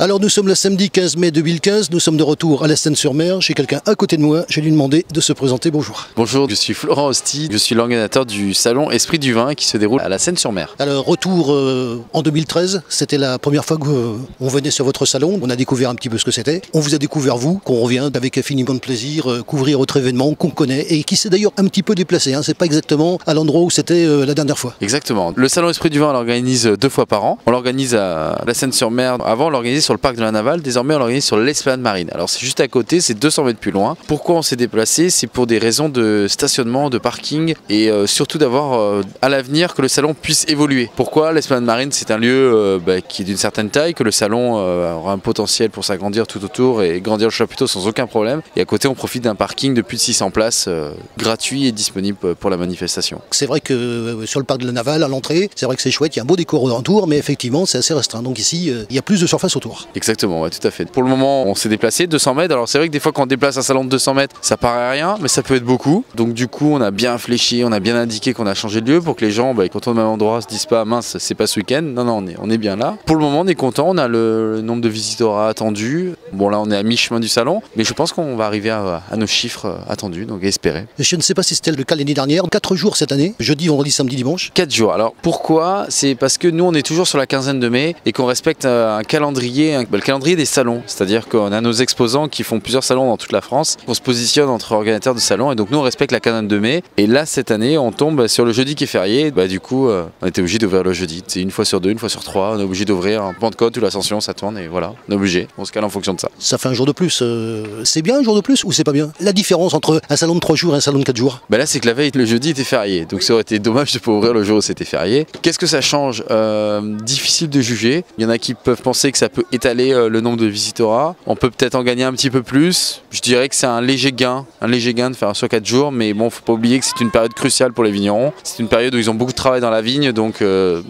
Alors nous sommes le samedi 15 mai 2015, nous sommes de retour à la Seine-sur-Mer, j'ai quelqu'un à côté de moi, je vais lui demander de se présenter, bonjour. Bonjour, je suis Florent Hosty, je suis l'organisateur du salon Esprit du Vin qui se déroule à la Seine-sur-Mer. Alors retour en 2013, c'était la première fois qu'on venait sur votre salon, on a découvert un petit peu ce que c'était. On vous a découvert vous, qu'on revient avec infiniment de plaisir, couvrir votre événement qu'on connaît et qui s'est d'ailleurs un petit peu déplacé, c'est pas exactement à l'endroit où c'était la dernière fois. Exactement, le salon Esprit du Vin on l'organise 2 fois par an, on l'organise à la Seine-sur-Mer, avant on l'organisait sur le parc de la Navale, désormais on l'organise sur l'Esplanade Marine. Alors c'est juste à côté, c'est 200 mètres plus loin. Pourquoi on s'est déplacé? C'est pour des raisons de stationnement, de parking et surtout d'avoir à l'avenir que le salon puisse évoluer. Pourquoi? L'Esplanade Marine c'est un lieu qui est d'une certaine taille, que le salon aura un potentiel pour s'agrandir tout autour et grandir le chapiteau sans aucun problème. Et à côté on profite d'un parking de plus de 600 places gratuit et disponible pour la manifestation. C'est vrai que sur le parc de la Navale, à l'entrée, c'est vrai que c'est chouette, il y a un beau décor autour, mais effectivement c'est assez restreint. Donc ici, il y a plus de surface autour. Exactement, ouais, tout à fait. Pour le moment, on s'est déplacé 200 mètres. Alors c'est vrai que des fois quand on déplace un salon de 200 mètres, ça paraît rien, mais ça peut être beaucoup. Donc du coup, on a bien fléchi, on a bien indiqué qu'on a changé de lieu pour que les gens, quand on est au même endroit, se disent pas mince, c'est pas ce week-end. Non, on est bien là. Pour le moment, on est content, on a le nombre de visiteurs attendus. Bon là, on est à mi-chemin du salon, mais je pense qu'on va arriver à nos chiffres attendus, donc espérer. Je ne sais pas si c'était le cas l'année dernière, 4 jours cette année, jeudi, vendredi, samedi, dimanche. 4 jours. Alors pourquoi? C'est parce que nous, on est toujours sur la quinzaine de mai et qu'on respecte un calendrier, le calendrier des salons. C'est-à-dire qu'on a nos exposants qui font plusieurs salons dans toute la France. On se positionne entre organisateurs de salons et donc nous on respecte la quinzaine de mai. Et là cette année on tombe sur le jeudi qui est férié. Du coup on était obligé d'ouvrir le jeudi. C'est une fois sur deux, une fois sur trois. On est obligé d'ouvrir un Pentecôte ou l'Ascension, ça tourne et voilà, on est obligé. On se cale en fonction de ça. Ça fait un jour de plus. C'est bien un jour de plus ou c'est pas bien? La différence entre un salon de 3 jours et un salon de 4 jours? Là c'est que la veille le jeudi était férié. Donc ça aurait été dommage de ne pas ouvrir le jour où c'était férié. Qu'est-ce que ça change? Difficile de juger. Il y en a qui peuvent penser que ça peut étaler le nombre de visiteurs. On peut peut-être en gagner un petit peu plus. Je dirais que c'est un léger gain de faire sur 4 jours, mais bon, faut pas oublier que c'est une période cruciale pour les vignerons. C'est une période où ils ont beaucoup de travail dans la vigne, donc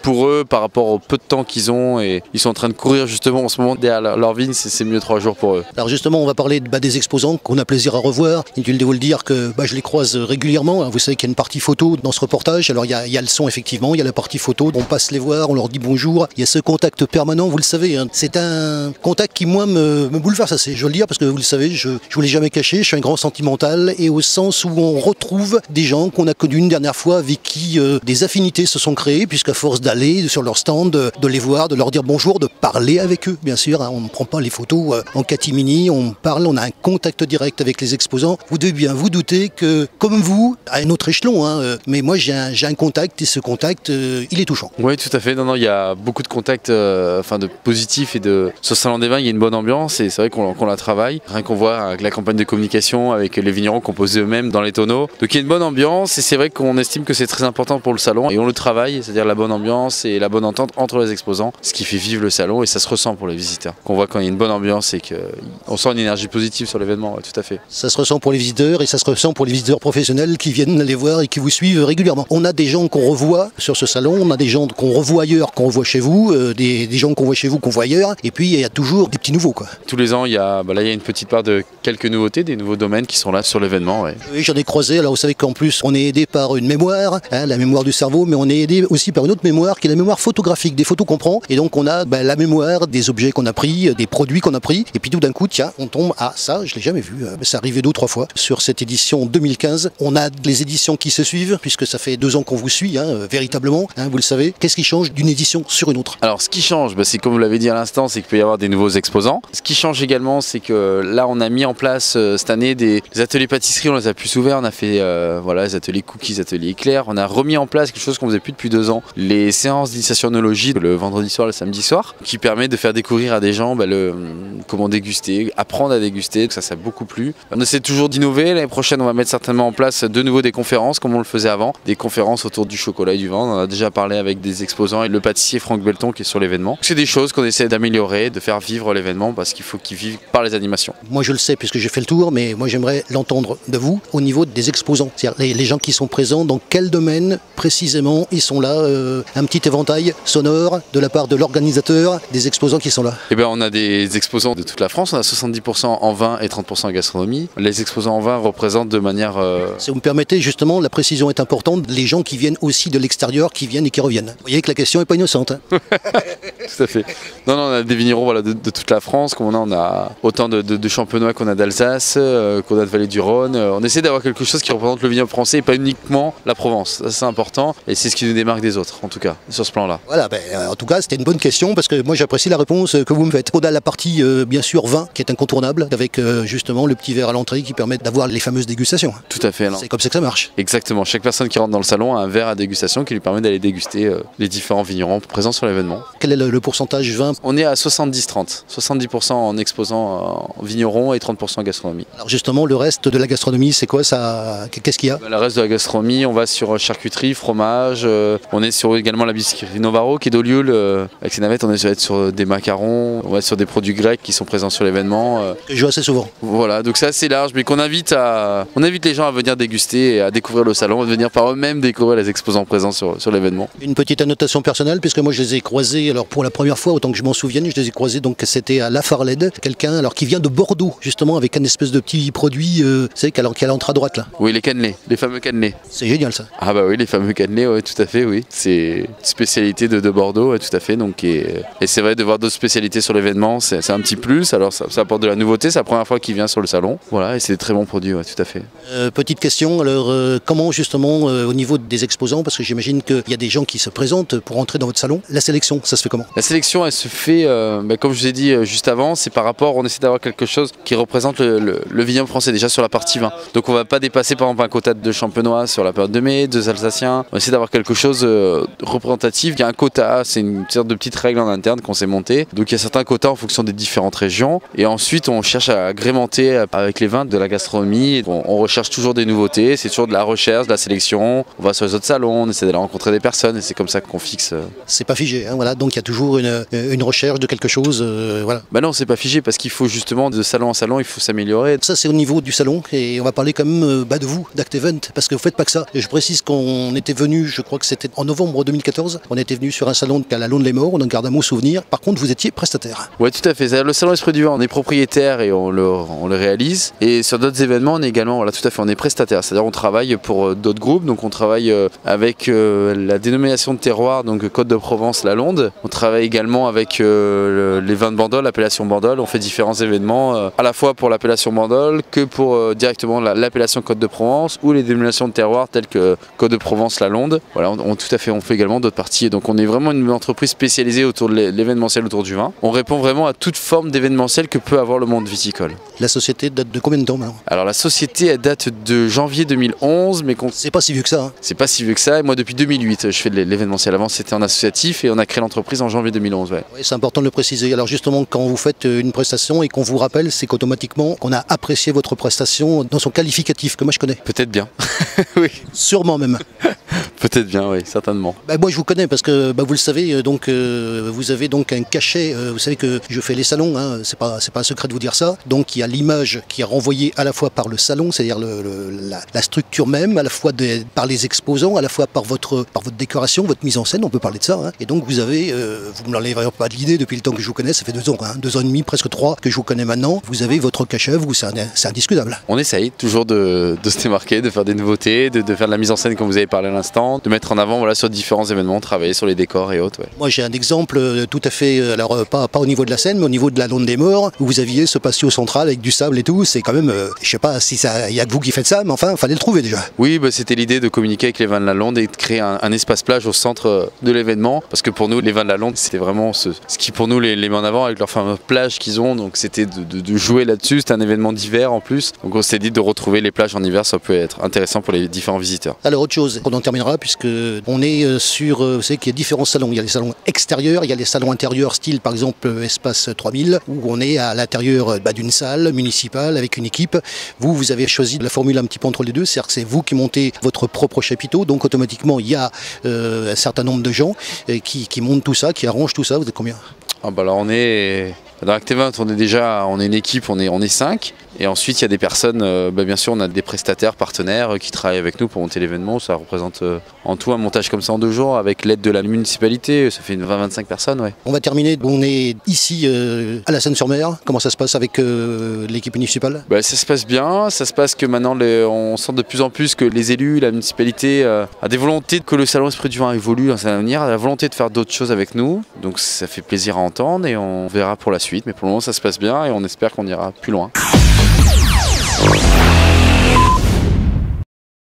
pour eux, par rapport au peu de temps qu'ils ont, et ils sont en train de courir justement en ce moment derrière leur vigne, c'est mieux 3 jours pour eux. Alors justement, on va parler des exposants qu'on a plaisir à revoir. Inutile de vous le dire que je les croise régulièrement. Vous savez qu'il y a une partie photo dans ce reportage. Alors il y a le son effectivement, il y a la partie photo. On passe les voir, on leur dit bonjour. Il y a ce contact permanent, vous le savez. C'est un contact qui moi me bouleverse assez. Je veux le dire parce que vous le savez, je vous l'ai jamais caché, je suis un grand sentimental et au sens où on retrouve des gens qu'on a connus une dernière fois avec qui des affinités se sont créées puisqu'à force d'aller sur leur stand, de les voir, de leur dire bonjour, de parler avec eux, bien sûr. On ne prend pas les photos en catimini, on parle, on a un contact direct avec les exposants. Vous devez bien vous douter que, comme vous, à un autre échelon, mais moi j'ai un contact et ce contact, il est touchant. Oui, tout à fait. Non, il y a beaucoup de contacts de positifs et sur le salon des vins, il y a une bonne ambiance et c'est vrai qu'on la travaille. Rien qu'on voit avec la campagne de communication, avec les vignerons composés eux-mêmes dans les tonneaux. Donc il y a une bonne ambiance et c'est vrai qu'on estime que c'est très important pour le salon et on le travaille, c'est-à-dire la bonne ambiance et la bonne entente entre les exposants, ce qui fait vivre le salon et ça se ressent pour les visiteurs. Qu'on voit quand il y a une bonne ambiance et qu'on sent une énergie positive sur l'événement, ouais, tout à fait. Ça se ressent pour les visiteurs et ça se ressent pour les visiteurs professionnels qui viennent les voir et qui vous suivent régulièrement. On a des gens qu'on revoit sur ce salon, on a des gens qu'on revoit ailleurs, qu'on revoit chez vous, des gens qu'on voit chez vous, qu'on voit ailleurs, et puis il y a toujours des petits nouveaux, quoi. Tous les ans, il y a une petite part de quelques nouveautés, des nouveaux domaines qui sont là sur l'événement. Ouais. Oui, j'en ai croisé. Alors vous savez qu'en plus, on est aidé par une mémoire, la mémoire du cerveau, mais on est aidé aussi par une autre mémoire qui est la mémoire photographique, des photos qu'on prend. Et donc on a la mémoire des objets qu'on a pris, des produits qu'on a pris. Et puis tout d'un coup, tiens, on tombe à ça, je l'ai jamais vu. C'est arrivé 2 ou 3 fois sur cette édition 2015. On a les éditions qui se suivent, puisque ça fait 2 ans qu'on vous suit, véritablement. Vous le savez. Qu'est-ce qui change d'une édition sur une autre? Alors ce qui change, c'est comme vous l'avez dit à l'instant, c'est qu'il peut y avoir des nouveaux exposants. Ce qui change également, c'est que là on a mis en place cette année des ateliers pâtisserie, on les a plus ouverts, on a fait les ateliers cookies, les ateliers éclairs, on a remis en place quelque chose qu'on faisait plus depuis 2 ans, les séances d'initiation œnologie le vendredi soir, le samedi soir, qui permet de faire découvrir à des gens comment déguster, apprendre à déguster, ça a beaucoup plu. On essaie toujours d'innover, l'année prochaine on va mettre certainement en place de nouveau des conférences comme on le faisait avant, des conférences autour du chocolat et du vin, on en a déjà parlé avec des exposants et le pâtissier Franck Belton qui est sur l'événement. C'est des choses qu'on essaie d'améliorer, de faire vivre l'événement parce qu'il faut qu'il vive par les animations. Moi je le sais puisque j'ai fait le tour, mais moi j'aimerais l'entendre de vous au niveau des exposants. C'est-à-dire les gens qui sont présents, dans quel domaine précisément ils sont là, un petit éventail sonore de la part de l'organisateur, des exposants qui sont là. On a des exposants de toute la France. On a 70% en vin et 30% en gastronomie. Les exposants en vin représentent de manière... Si vous me permettez, justement, la précision est importante. Les gens qui viennent aussi de l'extérieur, qui viennent et qui reviennent. Vous voyez que la question n'est pas innocente. Hein. Tout à fait. Non, on a des vignerons voilà, de toute la France. Comme on a autant de champenois qu'on a d'Alsace, qu'on a de Vallée du Rhône. On essaie d'avoir quelque chose qui représente le vignoble français et pas uniquement la Provence. Ça, c'est important et c'est ce qui nous démarque des autres, en tout cas, sur ce plan-là. Voilà, en tout cas, c'était une bonne question parce que moi, j'apprécie la réponse que vous me faites. On a la partie, bien sûr, vin qui est incontournable avec justement le petit verre à l'entrée qui permet d'avoir les fameuses dégustations. Tout à fait. C'est comme ça que ça marche. Exactement. Chaque personne qui rentre dans le salon a un verre à dégustation qui lui permet d'aller déguster les différents vignerons présents sur l'événement. Quel est le pourcentage vin? On est à 70-30. 70% en exposants en vignerons et 30% en gastronomie. Alors justement, le reste de la gastronomie, c'est quoi ça? Qu'est-ce qu'il y a? Le reste de la gastronomie, on va sur charcuterie, fromage. On est sur également la biscuiterie Novaro qui est d'Olioul. Avec ses navettes, on est sur des macarons. On va sur des produits grecs qui sont présents sur l'événement. Que je vois assez souvent. Voilà, donc c'est assez large, mais qu'on invite les gens à venir déguster et à découvrir le salon, à venir par eux-mêmes découvrir les exposants présents sur l'événement. Une petite annotation personnelle, puisque moi je les ai croisés, alors pour la première fois, autant que je m'en souvienne, je les ai croisés, donc c'était à La Farlède, quelqu'un alors qui vient de Bordeaux, justement, avec un espèce de petit produit, vous savez, qui est à l'entrée à droite là. Oui, les cannelés, les fameux cannelés. C'est génial ça. Ah bah oui, les fameux cannelés, ouais, tout à fait, oui. C'est une spécialité de Bordeaux, ouais, tout à fait. Donc, et c'est vrai de voir d'autres spécialités sur l'événement, c'est un petit plus. Alors ça apporte de la nouveauté, c'est la première fois qu'il vient sur le salon. Voilà, et c'est des très bons produits, ouais, tout à fait. Petite question, alors comment justement au niveau des exposants, parce que j'imagine qu'il y a des gens qui se présentent pour entrer dans votre salon, la sélection, ça se fait comment? La sélection, elle se fait, comme je vous ai dit juste avant, c'est par rapport, on essaie d'avoir quelque chose qui représente le vignoble français déjà sur la partie vin. Donc on va pas dépasser par exemple un quota de champenois sur la période de mai, deux alsaciens. On essaie d'avoir quelque chose représentatif. Il y a un quota, c'est une sorte de petite règle en interne qu'on s'est montée. Donc il y a certains quotas en fonction des différentes régions. Et ensuite on cherche à agrémenter avec les vins de la gastronomie. On recherche toujours des nouveautés, c'est toujours de la recherche, de la sélection. On va sur les autres salons, on essaie d'aller rencontrer des personnes et c'est comme ça qu'on fixe. C'est pas figé, hein, voilà. Donc il y a toujours une recherche de quelque chose, voilà. Bah non, c'est pas figé parce qu'il faut justement de salon en salon, il faut s'améliorer. Ça c'est au niveau du salon et on va parler quand même de vous, d'Act Event, parce que vous faites pas que ça. Et je précise qu'on était venu, je crois que c'était en novembre 2014, on était venu sur un salon à la Londe-les-Morts, on en garde un mot souvenir. Par contre, vous étiez prestataire. Ouais, tout à fait. Le salon Esprit du Vin, on est propriétaire et on le réalise. Et sur d'autres événements, on est également, voilà, tout à fait, on est prestataire. C'est-à-dire on travaille pour d'autres groupes, donc on travaille avec la dénomination de terroir, donc Côte de Provence, la Londe. On travaille également avec les vins de Bandol, l'appellation Bandol. On fait différents événements, à la fois pour l'appellation Bandol que pour directement l'appellation Côte de Provence ou les dénominations de terroir telles que Côte de Provence, la Londe. Voilà, tout à fait, on fait également d'autres parties. Et donc on est vraiment une entreprise spécialisée autour de l'événementiel autour du vin. On répond vraiment à toute forme d'événementiel que peut avoir le monde viticole. La société date de combien de temps maintenant? Alors la société, elle date de janvier 2011, mais c'est pas si vieux que ça. Hein. C'est pas si vieux que ça. Et moi depuis 2008, je fais de l'événementiel. Avant c'était en associatif et on a créé l'entreprise en janvier 2011. Ouais. Oui, c'est important de le préciser. Alors justement, quand vous faites une prestation et qu'on vous rappelle, c'est qu'automatiquement on a apprécié votre prestation dans son qualificatif que moi je connais. Peut-être bien. Oui. Sûrement même. Peut-être bien, oui, certainement. Moi je vous connais parce que vous le savez, donc vous avez donc un cachet, vous savez que je fais les salons, hein, c'est pas un secret de vous dire ça, donc il y a l'image qui est renvoyée à la fois par le salon, c'est-à-dire la structure même, à la fois par les exposants, à la fois par votre décoration, votre mise en scène, on peut parler de ça, hein. Et donc vous avez, vous me l'enlèverez pas de l'idée depuis le temps que je vous connais, ça fait 2 ans, hein, 2 ans et demi, presque 3 que je vous connais maintenant, vous avez votre cachet, c'est indiscutable. On essaye toujours de se démarquer, de faire des nouveautés, de faire de la mise en scène comme vous avez parlé à l'instant, de mettre en avant voilà, sur différents événements, travailler sur les décors et autres. Ouais. Moi j'ai un exemple tout à fait, alors pas au niveau de la scène, mais au niveau de la Londe-les-Morts, où vous aviez ce patio central avec du sable et tout, c'est quand même, je sais pas si il y a que vous qui faites ça, mais enfin, fallait le trouver déjà. Oui, c'était l'idée de communiquer avec les vins de la Londe et de créer un espace plage au centre de l'événement, parce que pour nous, les vins de la Londe, c'était vraiment ce qui pour nous les met en avant avec leur fameuse plage qu'ils ont, donc c'était de jouer là-dessus, c'était un événement d'hiver en plus, donc on s'est dit de retrouver les plages en hiver, ça peut être intéressant pour les différents visiteurs. Alors autre chose, on en terminera puisque on est sur, vous savez qu'il y a différents salons, il y a les salons extérieurs, il y a les salons intérieurs, style par exemple Espace 3000, où on est à l'intérieur d'une salle municipale avec une équipe. Vous avez choisi la formule un petit peu entre les deux, c'est-à-dire que c'est vous qui montez votre propre chapiteau, donc automatiquement il y a un certain nombre de gens qui montent tout ça, qui arrangent tout ça. Vous êtes combien? Là on est... Dans Act Event, on est une équipe, on est 5. Et ensuite il y a des personnes, bien sûr on a des prestataires, partenaires qui travaillent avec nous pour monter l'événement. Ça représente en tout un montage comme ça en 2 jours avec l'aide de la municipalité, ça fait 20-25 personnes. Ouais. On va terminer, on est ici à la Seine-sur-Mer. Comment ça se passe avec l'équipe municipale? Ça se passe bien, ça se passe que maintenant on sent de plus en plus que les élus, la municipalité a des volontés que le salon Esprit du Vin évolue dans sa manière, a la volonté de faire d'autres choses avec nous. Donc ça fait plaisir à entendre et on verra pour la suite. Mais pour le moment ça se passe bien et on espère qu'on ira plus loin.